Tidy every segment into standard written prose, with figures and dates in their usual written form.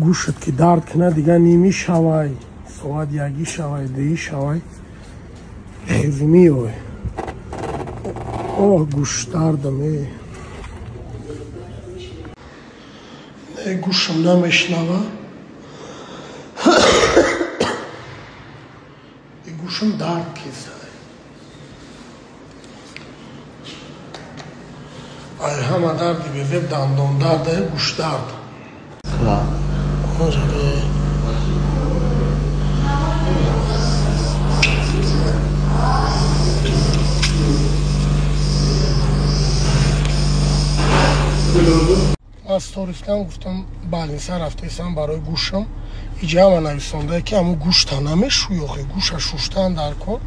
гӯшат ки дард кина дигар нимӣ шавай, соат якӣ шавай, дуӣ шавай, хезӣ меёй. Оҳ, гӯш дардам гӯшам намешнава. гӯшам дард кесад. ай ҳама дарди безеб дандон дард, гӯш дард. аз торифтан гуфтам балниса рафтесам барои гӯшам иҷа ҳама нависонда ки ҳамун гӯшта намешӯёхе, гӯша шуштан дар кор.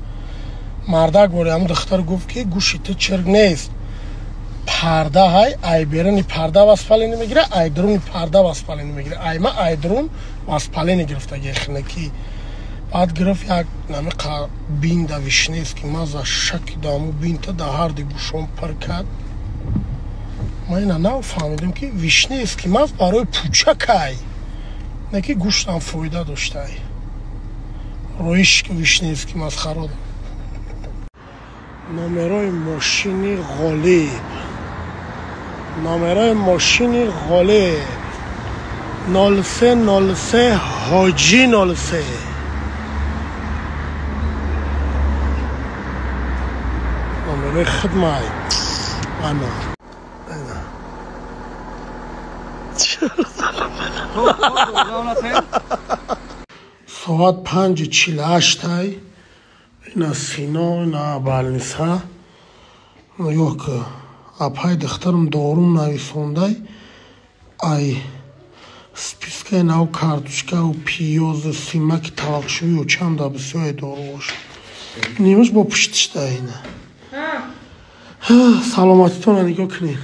мардак боре ҳамун духтар гуфт ки гӯши ту чирк нест, парда ҳай ай беруни парда воспаление мегира, ай дуруни парда воспаление мегира. Айма ай дурун воспаление гирифтаги хинаки. баъд гирифт як намиқа бинда вишневски маза шаки да ҳамун бинта да ҳарди гӯшам пир кард. ман ина нафаҳмидам ки вишневски маз барои пӯчакай, не ки гӯштам фоида доштай. роиш ки вишневски маз харод. номерои мошини ғолиб, номерои мошини ғолиб 0303 ҳоҷӣ 03. номерои хидмат ана соат 5:48 ина сино ина балниса ёк апай духтарам дорум нависондай ай спискаи нав карточкау пиёзу симаки тавақшувию чанда бисёре дору бош нимаш бо пуштишта ина саломатитона нигоҳ кунед.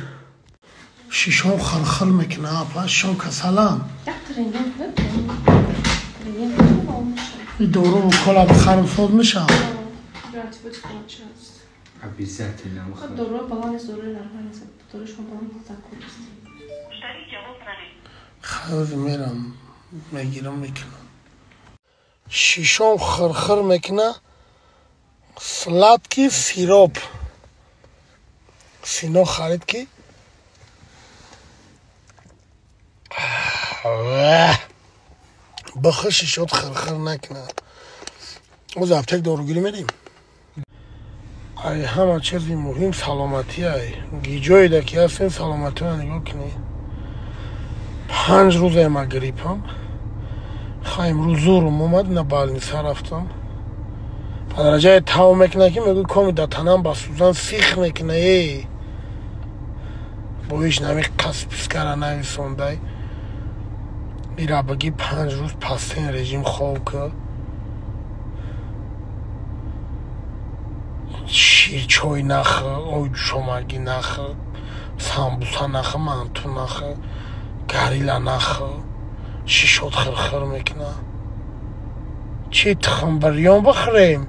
шишом хирхир мекуна апа, шишом касалам. И дору кола бахарам соз мешам. Обязательно. Хавз мерам мегирам мекунам. шишом хирхир мекуна, сладкий сироп. сино харид ки бахир шишот хирхир накунад. оз аптек доругирӣ мерем. ай ҳама чизи муҳим саломатӣ. ай гиҷоида ки ҳастем саломатиро нигоҳ кунед. 5 рӯзае ма гриппам. имрӯз зӯрум омад, ина балниса рафтам. ба дараҷае тав мекуна ки мегӯй коми да танам ба сӯзан сих мекуна. бо ҳеҷ нами қаспискара нависондай. ира багӣ 5 рӯз пастен режим хоб кар. ширчой нахӣ, ои ҷушомагӣ нахӣ, самбуса нахӣ, манту нахӣ, гарила нахӣ. шишот хирхир мекуна. чӣ тухмбирён бихӯрем?